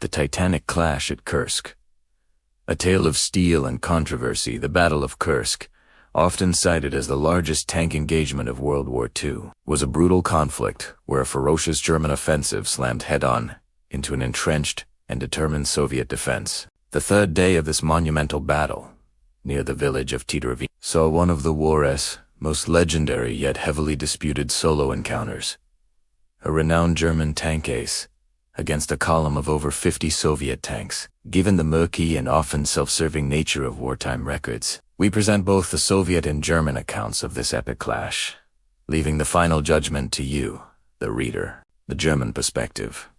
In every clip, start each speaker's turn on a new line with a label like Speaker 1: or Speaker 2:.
Speaker 1: the Titanic clash at Kursk. A tale of steel and controversy, the Battle of Kursk, often cited as the largest tank engagement of World War II, was a brutal conflict where a ferocious German offensive slammed head-on into an entrenched and determined Soviet defense. The third day of this monumental battle, near the village of Titanic, saw one of the war's most legendary yet heavily disputed solo encounters. A renowned German tank ace against a column of over 50 Soviet tanks. Given the murky and often self-serving nature of wartime records, we present both the Soviet and German accounts of this epic clash, leaving the final judgment to you, the reader. The German perspective.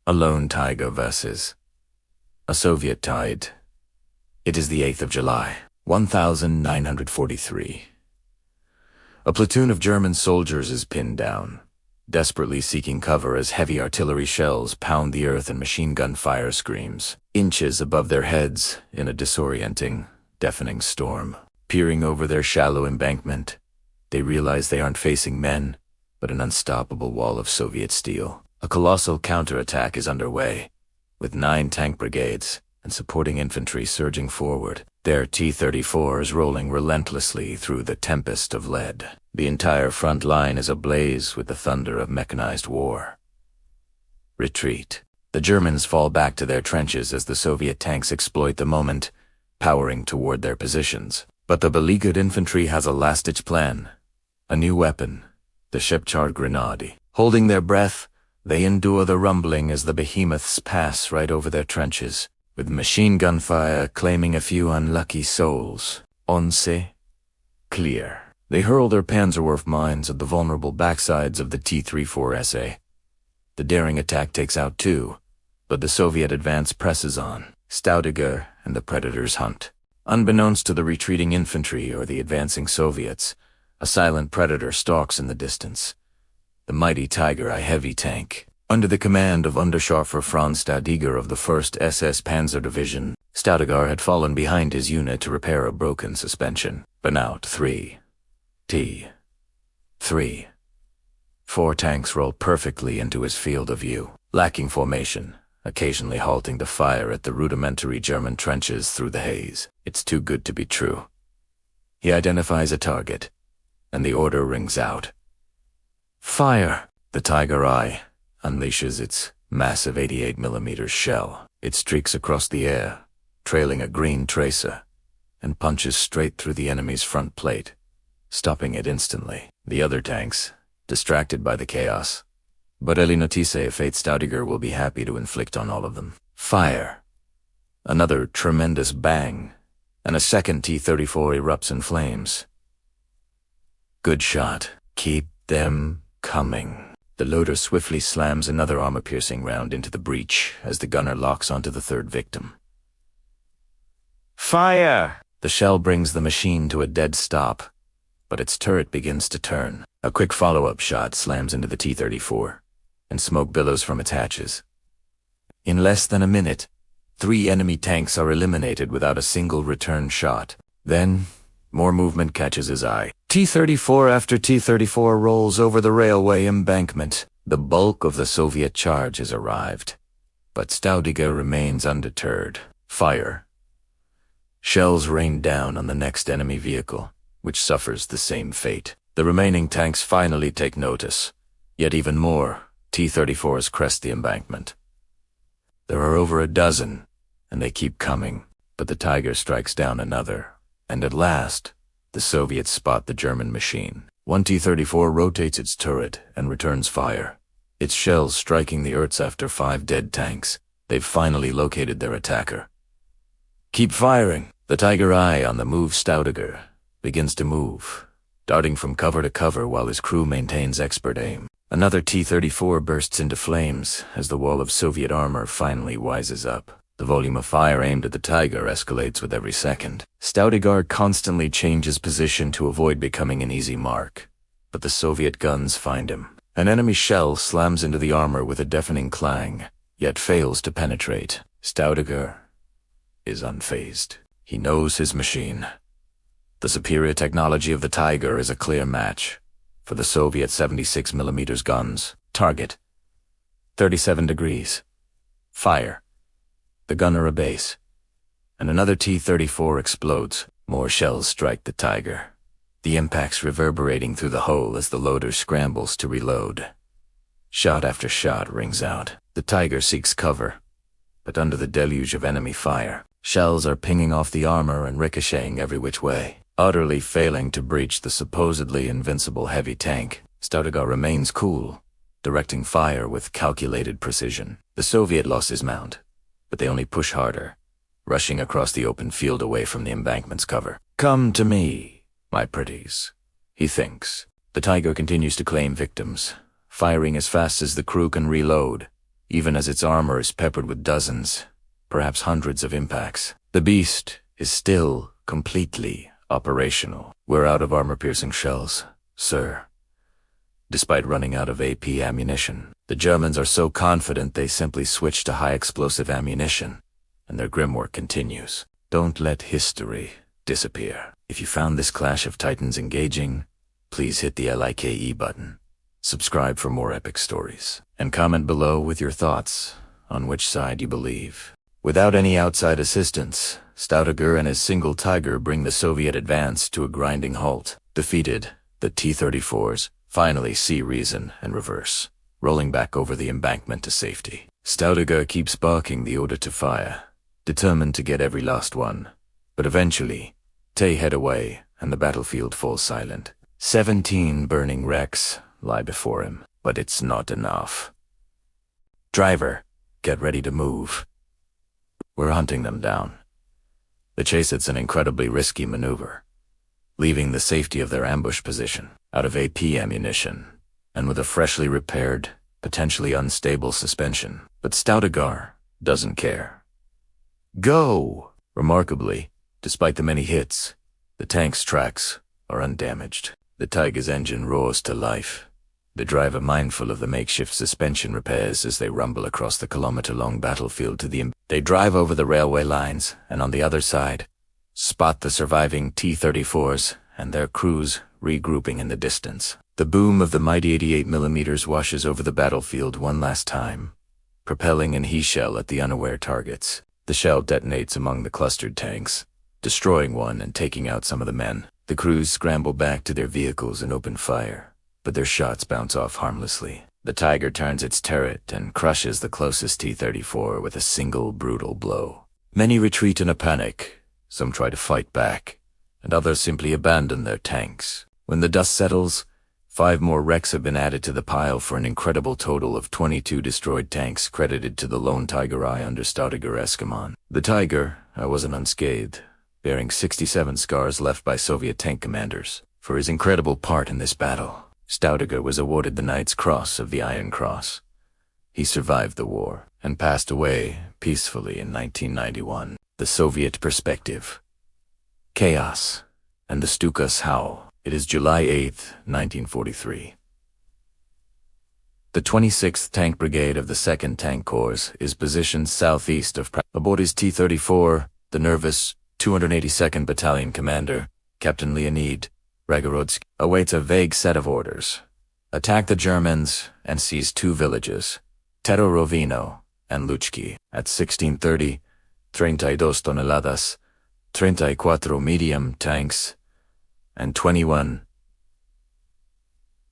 Speaker 1: A lone tiger versus a Soviet tide. It is the 8th of July, 1943. A platoon of German soldiers is pinned down, desperately seeking cover as heavy artillery shells pound the earth and machine gun fire screams inches above their heads in a disorienting, deafening storm. Peering over their shallow embankment, they realize they aren't facing men, but an unstoppable wall of Soviet steel. A colossal counterattack is underway, with 9 tank brigades and supporting infantry surging forward, their T-34s rolling relentlessly through the tempest of lead. The entire front line is ablaze with the thunder of mechanized war. Retreat. The Germans fall back to their trenches as the Soviet tanks exploit the moment, powering toward their positions. But the beleaguered infantry has a last-ditch plan. A new weapon, the ship-charged grenade. Holding their breath, they endure the rumbling as the behemoths pass right over their trenches, with machine gun fire claiming a few unlucky souls. Once clear. They hurl their Panzerwerfer mines at the vulnerable backsides of the T-34s. The daring attack takes out 2, but the Soviet advance presses on. Staudegger and the Predators hunt. Unbeknownst to the retreating infantry or the advancing Soviets, a silent Predator stalks in the distance. The mighty Tiger, a heavy tank. Under the command of Underscharfer Franz Staudegger of the 1st SS Panzer Division, Staudegger had fallen behind his unit to repair a broken suspension. Burnout 3. T-3. 4 tanks roll perfectly into his field of view, lacking formation, occasionally halting to fire at the rudimentary German trenches through the haze. It's too good to be true. He identifies a target, and the order rings out. Fire! The Tiger I unleashes its massive 88mm shell. It streaks across the air, trailing a green tracer, and punches straight through the enemy's front plate, stopping it instantly. The other tanks, distracted by the chaos, but Eli notice a fate Staudegger will be happy to inflict on all of them. Fire! Another tremendous bang, and a second T-34 erupts in flames. Good shot. Keep them coming. The loader swiftly slams another armor-piercing round into the breach as the gunner locks onto the 3rd victim. Fire! The shell brings the machine to a dead stop, but its turret begins to turn. A quick follow-up shot slams into the T-34, and smoke billows from its hatches. In less than a minute, 3 enemy tanks are eliminated without a single return shot. Then, more movement catches his eye. T-34 after T-34 rolls over the railway embankment. The bulk of the Soviet charge has arrived, but Staudegger remains undeterred. Fire. Shells rain down on the next enemy vehicle, which suffers the same fate. The remaining tanks finally take notice, yet even more T-34s crest the embankment. There are over a dozen, and they keep coming, but the Tiger strikes down another, and at last, the Soviets spot the German machine. One T-34 rotates its turret and returns fire, its shells striking the earth after 5 dead tanks. They've finally located their attacker. Keep firing! The Tiger I on the move Staudegger begins to move, darting from cover to cover while his crew maintains expert aim. Another T-34 bursts into flames as the wall of Soviet armor finally wises up. The volume of fire aimed at the Tiger escalates with every second. Staudegger constantly changes position to avoid becoming an easy mark, but the Soviet guns find him. An enemy shell slams into the armor with a deafening clang, yet fails to penetrate. Staudegger is unfazed. He knows his machine. The superior technology of the Tiger is a clear match for the Soviet 76mm guns. Target: 37 degrees. Fire. The gunner obeys, and another T-34 explodes. More shells strike the Tiger, the impacts reverberating through the hull as the loader scrambles to reload. Shot after shot rings out. The Tiger seeks cover, but under the deluge of enemy fire, shells are pinging off the armor and ricocheting every which way, utterly failing to breach the supposedly invincible heavy tank. Staudegger remains cool, directing fire with calculated precision. The Soviet losses mount, but they only push harder, rushing across the open field away from the embankment's cover. "Come to me, my pretties," he thinks. The Tiger continues to claim victims, firing as fast as the crew can reload, even as its armor is peppered with dozens, perhaps hundreds of impacts. The beast is still completely operational. "We're out of armor-piercing shells, sir." Despite running out of AP ammunition, the Germans are so confident they simply switch to high-explosive ammunition, and their grim work continues. Don't let history disappear. If you found this clash of titans engaging, please hit the LIKE button, subscribe for more epic stories, and comment below with your thoughts on which side you believe. Without any outside assistance, Staudegger and his single Tiger bring the Soviet advance to a grinding halt. Defeated, the T-34s finally see reason and reverse, rolling back over the embankment to safety. Staudegger keeps barking the order to fire, determined to get every last one. But eventually, they head away and the battlefield falls silent. 17 burning wrecks lie before him, but it's not enough. "Driver, get ready to move. We're hunting them down." The chase is an incredibly risky maneuver, leaving the safety of their ambush position, out of AP ammunition, and with a freshly repaired, potentially unstable suspension. But Staudegger doesn't care. "Go!" Remarkably, despite the many hits, the tank's tracks are undamaged. The Tiger's engine roars to life, the driver mindful of the makeshift suspension repairs as they rumble across the kilometer-long battlefield to the They drive over the railway lines, and on the other side, spot the surviving T-34s and their crews regrouping in the distance. The boom of the mighty 88mm washes over the battlefield one last time, propelling an he-shell at the unaware targets. The shell detonates among the clustered tanks, destroying one and taking out some of the men. The crews scramble back to their vehicles and open fire, but their shots bounce off harmlessly. The Tiger turns its turret and crushes the closest T-34 with a single brutal blow. Many retreat in a panic, some try to fight back, and others simply abandon their tanks. When the dust settles, 5 more wrecks have been added to the pile for an incredible total of 22 destroyed tanks credited to the lone Tiger I under Staudegger. The Tiger wasn't unscathed, bearing 67 scars left by Soviet tank commanders. For his incredible part in this battle, Staudegger was awarded the Knight's Cross of the Iron Cross. He survived the war and passed away peacefully in 1991. The Soviet perspective. Chaos and the Stuka's howl. It is July 8, 1943. The 26th Tank Brigade of the 2nd Tank Corps is positioned southeast of Aboard his T-34, the nervous 282nd Battalion Commander, Captain Leonid Raigorodskii, awaits a vague set of orders. Attack the Germans and seize 2 villages, Terorovino and Luchki. At 16:30, 32 toneladas, 34 medium tanks, and 21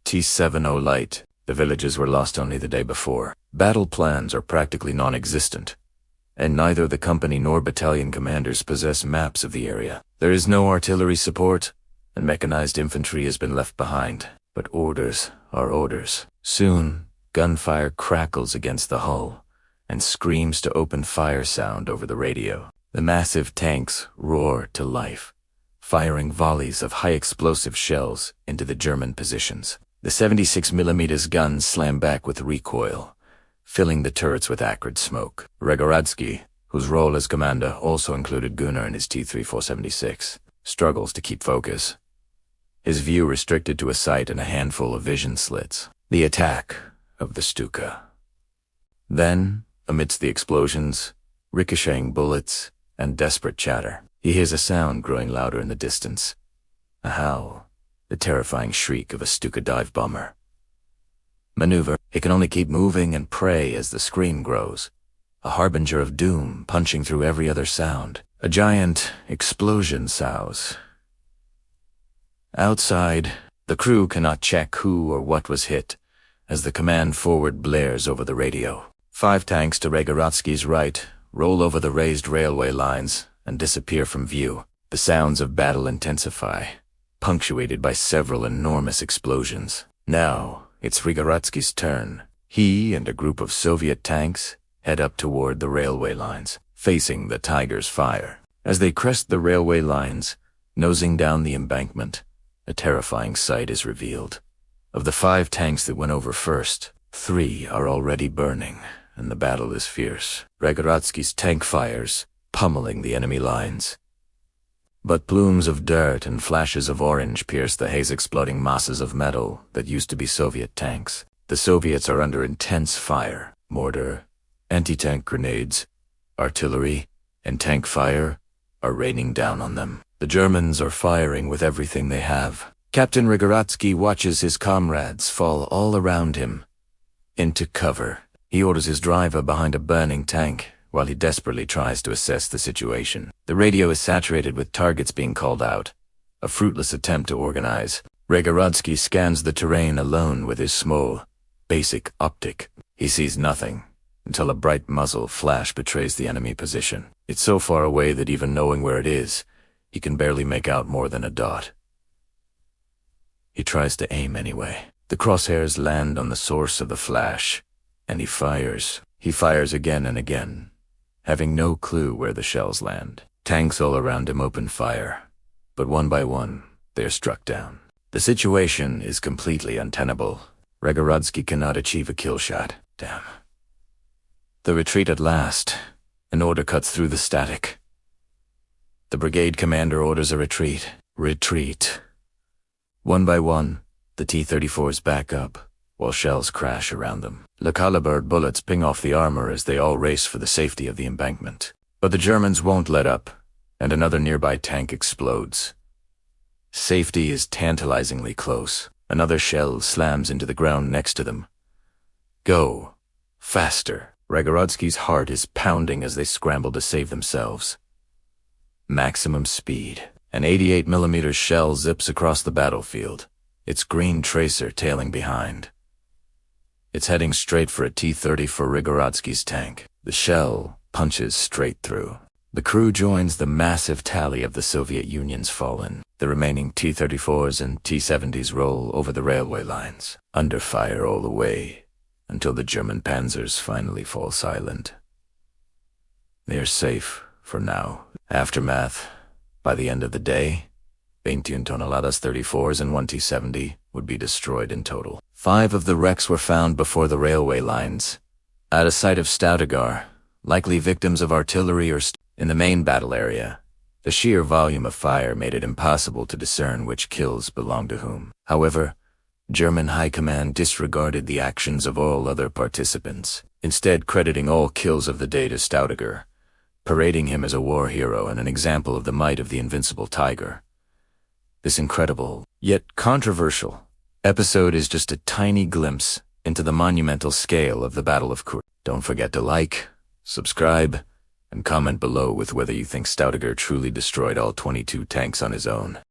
Speaker 1: T-70 light. The villages were lost only the day before. Battle plans are practically non-existent, and neither the company nor battalion commanders possess maps of the area. There is no artillery support, and mechanized infantry has been left behind. But orders are orders. Soon, gunfire crackles against the hull, and screams to open fire sound over the radio. The massive tanks roar to life, firing volleys of high-explosive shells into the German positions. The 76mm guns slam back with recoil, filling the turrets with acrid smoke. Raigorodskii, whose role as commander also included Gunnar and his T-3476, struggles to keep focus, his view restricted to a sight and a handful of vision slits. The attack of the Stuka. Then, amidst the explosions, ricocheting bullets, and desperate chatter, he hears a sound growing louder in the distance. A howl, the terrifying shriek of a Stuka dive bomber. Maneuver. He can only keep moving and pray as the scream grows, a harbinger of doom punching through every other sound. A giant explosion souse. Outside, the crew cannot check who or what was hit, as the command forward blares over the radio. 5 tanks to Raigorodskii's right roll over the raised railway lines and disappear from view. The sounds of battle intensify, punctuated by several enormous explosions. Now, it's Raigorodskii's turn. He and a group of Soviet tanks head up toward the railway lines, facing the Tiger's fire. As they crest the railway lines, nosing down the embankment, a terrifying sight is revealed. Of the 5 tanks that went over first, 3 are already burning, and the battle is fierce. Raigorodskii's tank fires, pummeling the enemy lines. But plumes of dirt and flashes of orange pierce the haze, exploding masses of metal that used to be Soviet tanks. The Soviets are under intense fire. Mortar, anti-tank grenades, artillery, and tank fire are raining down on them. The Germans are firing with everything they have. Captain Raigorodskii watches his comrades fall all around him into cover. He orders his driver behind a burning tank while he desperately tries to assess the situation. The radio is saturated with targets being called out, a fruitless attempt to organize. Raigorodskii scans the terrain alone with his small, basic optic. He sees nothing until a bright muzzle flash betrays the enemy position. It's so far away that even knowing where it is, he can barely make out more than a dot. He tries to aim anyway. The crosshairs land on the source of the flash, and he fires. He fires again and again, having no clue where the shells land. Tanks all around him open fire, but one by one, they are struck down. The situation is completely untenable. Raigorodskii cannot achieve a kill shot. Damn. The retreat at last. An order cuts through the static. The brigade commander orders a retreat. Retreat. One by one, the T-34s back up, while shells crash around them. Le Calibre bullets ping off the armor as they all race for the safety of the embankment. But the Germans won't let up, and another nearby tank explodes. Safety is tantalizingly close. Another shell slams into the ground next to them. Go. Faster. Raigorodskii's heart is pounding as they scramble to save themselves. Maximum speed. An 88mm shell zips across the battlefield, its green tracer tailing behind. It's heading straight for a T-30 for Raigorodskii's tank. The shell punches straight through. The crew joins the massive tally of the Soviet Union's fallen. The remaining T-34s and T-70s roll over the railway lines, under fire all the way, until the German panzers finally fall silent. They are safe for now. Aftermath. By the end of the day, 21 toneladas 34s and 1 T-70 would be destroyed in total. 5 of the wrecks were found before the railway lines, out of sight of Staudegger, likely victims of artillery or in the main battle area. The sheer volume of fire made it impossible to discern which kills belonged to whom. However, German high command disregarded the actions of all other participants, instead crediting all kills of the day to Staudegger, parading him as a war hero and an example of the might of the invincible Tiger. This incredible, yet controversial, episode is just a tiny glimpse into the monumental scale of the Battle of Kursk. Don't forget to like, subscribe, and comment below with whether you think Staudegger truly destroyed all 22 tanks on his own.